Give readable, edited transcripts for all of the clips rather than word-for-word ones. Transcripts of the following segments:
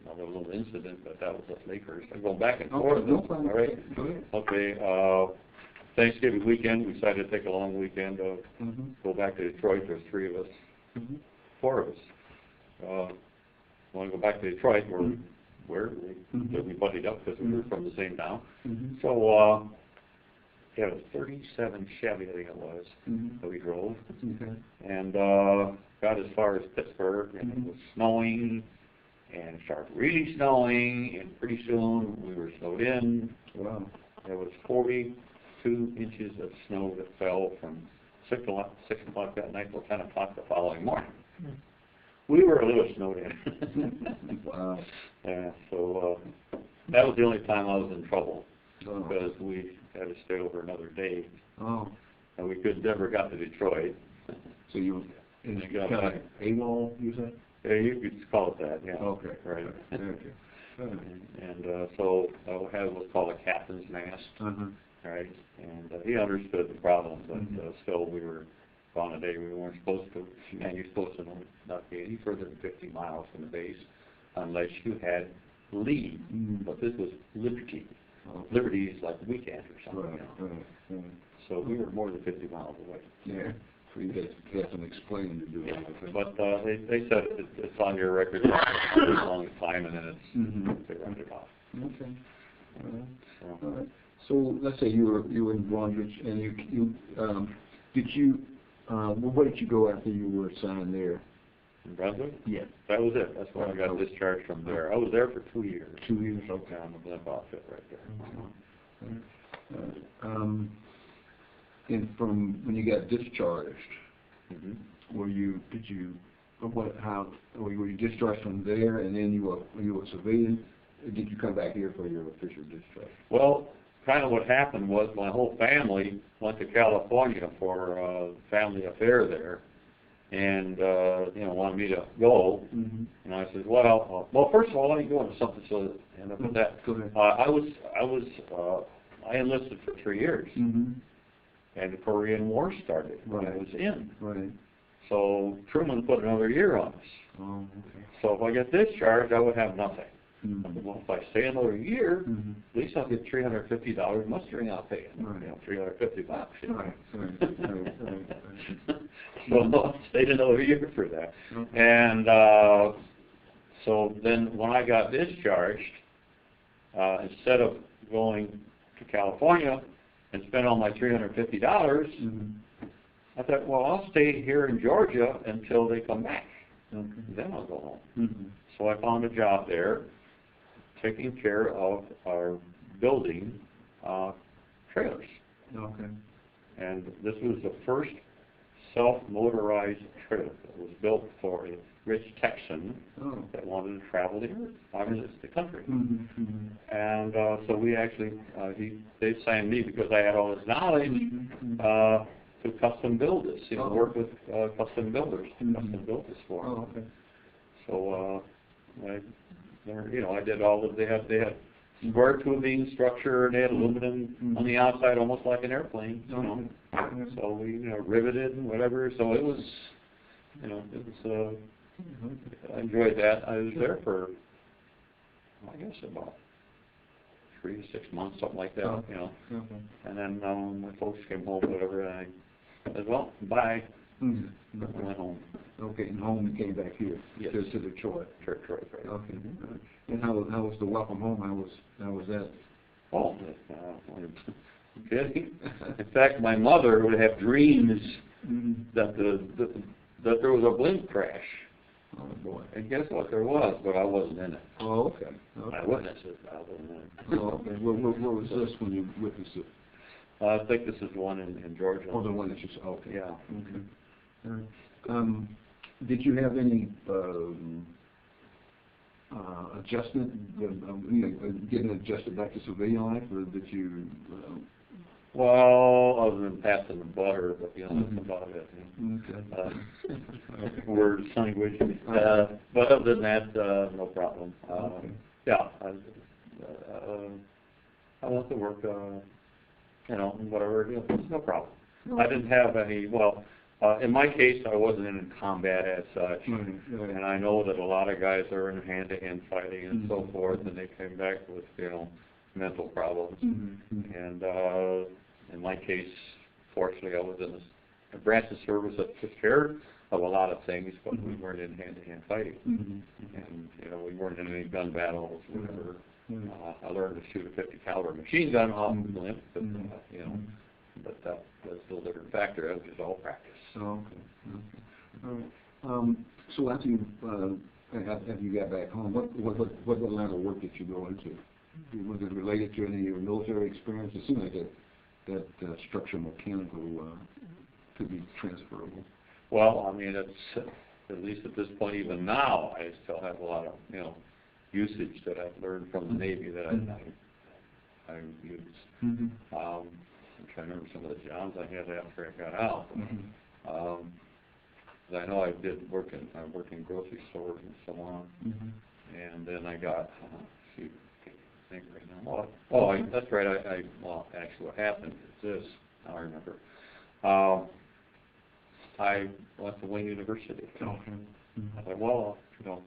another little incident, but that was at Lakers. I'm going back and Okay, forth. no problem. All right. Go ahead. Okay. Thanksgiving weekend, we decided to take a long weekend, go back to Detroit. There's 3 of us, 4 of us. Want to go back to Detroit, where we buddied up because we were from the same town. So, yeah, it was 37 Chevy, I think it was, that we drove. And got as far as Pittsburgh, and it was snowing, and it started really snowing, and pretty soon we were snowed in. Wow. There was 42 inches of snow that fell from 6 o'clock that night till 10 o'clock the following morning. We were a little snowed in. Wow. Yeah, so that was the only time I was in trouble, because we had to stay over another day. Oh. And we never got to Detroit. So you got kind of AWOL, you said? Yeah, you could call it that, yeah. Okay. Right. Okay. And so I had what's called a captain's mast, right? And he understood the problem, but still we were on a day we weren't supposed to, and you're supposed to not be any further than 50 miles from the base unless you had leave. But this was Liberty. Liberty is like weekend or something. Right. So we were more than 50 miles away. Yeah. So you had some explaining to do. But they said it's on your record for a long time, and then they rounded it off. Okay. All right. So let's say you were in Brundage, and where did you go after you were assigned there? In Brunswick? Yeah. That was it. That's when I got discharged from there. I was there for 2 years. 2 years. Okay, I'm a blimp outfit right there. And from when you got discharged, were you discharged from there, and then you were a civilian? Or did you come back here for your official discharge? Well, kind of what happened was my whole family went to California for a family affair there, and wanted me to go. And I said, well, first of all, let me go into something so that end up with that. Go ahead. I enlisted for 3 years, and the Korean War started when I was in. Right. So Truman put another year on us. Oh, okay. So if I get discharged, I would have nothing. Well, if I stay another year, at least I'll get $350 mustering I'll pay. $350. Right. So I stayed another year for that. And so then when I got discharged, instead of going to California and spend all my $350, I thought, well, I'll stay here in Georgia until they come back. Then I'll go home. So I found a job there, taking care of our building trailers. Okay. And this was the first self-motorized trailer that was built for a rich Texan that wanted to travel the country. And so we actually, they signed me because I had all this knowledge to custom build this, work with custom builders to custom build this for them. Okay. So I did all of, they had square tubing structure, and they had aluminum on the outside, almost like an airplane, So we, riveted and whatever. So it was, I enjoyed that. I was there for, I guess, about 3 to 6 months, something like that, And then my folks came home, whatever, and I said, well, bye. I went home. Okay, and home you came back here to Detroit. Detroit, right. Okay. And how was the welcome home? How was that? Oh, I'm kidding. In fact, my mother would have dreams that there was a blimp crash. Oh boy. And guess what? There was, but I wasn't in it. Oh, okay. I witnessed it, but I wasn't in it. Oh, okay. Where was this when you witnessed it? I think this is the one in Georgia. Oh, the one that you saw. Okay. Yeah. Okay. Did you have any adjustment, getting adjusted back to civilian life, or did you? Well, other than passing the butter, but that's about it. Okay. Words, language. But other than that, no problem. Yeah, I went to work, whatever, no problem. I didn't have any, In my case, I wasn't in combat as such, Right. and I know that a lot of guys are in hand-to-hand fighting and so forth, and they came back with, mental problems. And in my case, fortunately, I was in a branch of service that took care of a lot of things, but we weren't in hand-to-hand fighting. And, we weren't in any gun battles, whatever. I learned to shoot a 50 caliber machine gun off the limp, but, but that was still a different factor. That was just all practice. Oh, okay. All right. So after you got back home, what line of work did you go into? Was it related to any of your military experience? It seemed like that structural mechanical could be transferable. Well, I mean, it's, at least at this point, even now, I still have a lot of, usage that I've learned from the Navy that I use. I'm trying to remember some of the jobs I had after I got out. I know I worked in grocery stores and so on. And then I got, shoot, I can't think right now. That's right. Well, actually, what happened is this. Now I remember. I went to Wayne University. I thought, well,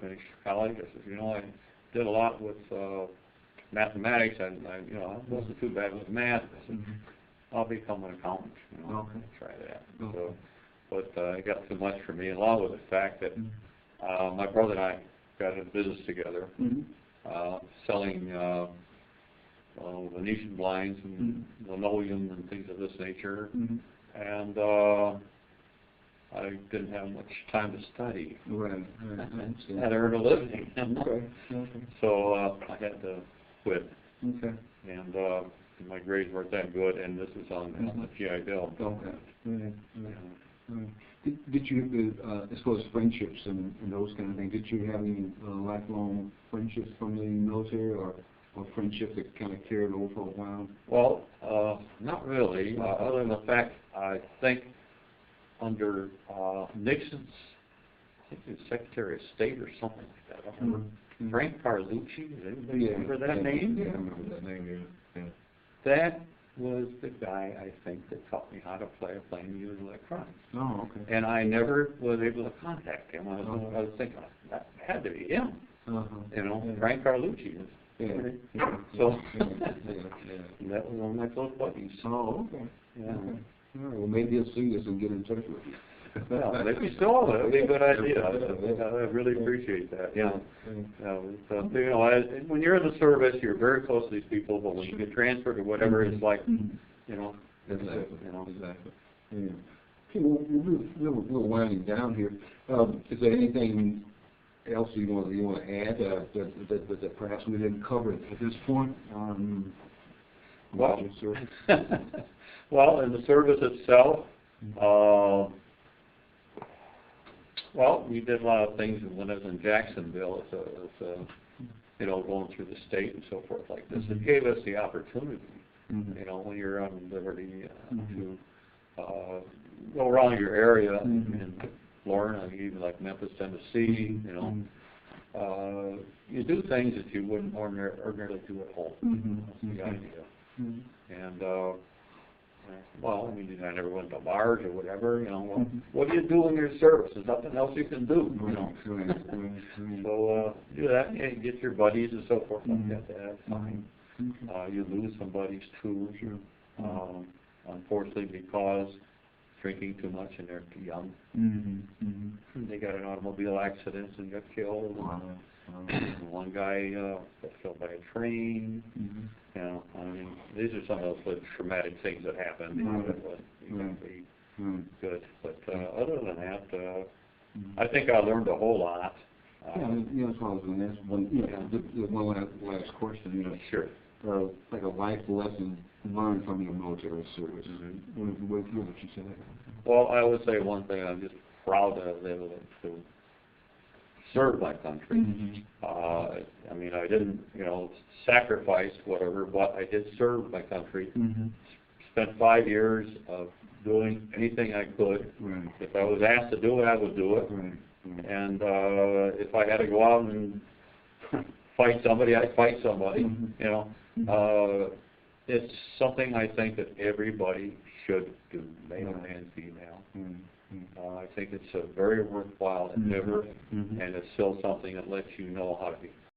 finish college. I said, I did a lot with mathematics, and I wasn't too bad with math. I said, I'll become an accountant. Try that. So, but it got too much for me. And a lot of the fact that my brother and I got into business together, selling Venetian blinds and linoleum and things of this nature, and I didn't have much time to study. Right. I had to earn a living. So I had to quit. And my grades weren't that good, and this was on the GI Bill. Did you, as far as friendships and those kind of things, did you have any lifelong friendships from the military, or friendships that kind of carried over for a while? Well, not really, other than the fact I think under Nixon's, I think he was Secretary of State or something like that. I remember Frank Carlucci. Does anybody remember that name? Yeah, I remember that name. Yeah. That was the guy, I think, that taught me how to playing using electronics. Oh, okay. And I never was able to contact him. I was thinking, that had to be him. Frank Carlucci. So that was one of my close buddies. Oh, okay. Yeah. Okay. All right, well, maybe he'll see this and get in touch with you. Well, maybe so. That would be a good idea. I really appreciate that. When you're in the service, you're very close to these people, but when you get transferred or whatever, it's like, Exactly. Yeah. Okay, well, we're winding down here. Is there anything else you want to add that perhaps we didn't cover at this point? Well, well, in the service itself, well, we did a lot of things when I was in Jacksonville, going through the state and so forth like this. It gave us the opportunity, when you're on liberty, to go around your area in Florida, even like Memphis, Tennessee, you do things that you wouldn't ordinarily do at home. That's the idea. And, well, I mean, I never went to bars or whatever, what do you do in your service? There's nothing else you can do, So, do that, and get your buddies and so forth like that. That's fine. You lose some buddies too, unfortunately, because drinking too much and they're too young. They got in automobile accidents and got killed. One guy got killed by a train. I mean, these are some of those traumatic things that happened. You can't be good. But other than that, I think I learned a whole lot. As well as the next one, one last question. Sure. Like a life lesson learned from your military service. What would you say? Well, I would say one thing. I'm just proud to be able to serve my country. I mean, I didn't, sacrifice whatever, but I did serve my country. Spent 5 years of doing anything I could. If I was asked to do it, I would do it. And if I had to go out and fight somebody, I'd fight somebody. It's something I think that everybody should do, male and female. I think it's a very worthwhile endeavor, and it's still something that lets you know how to be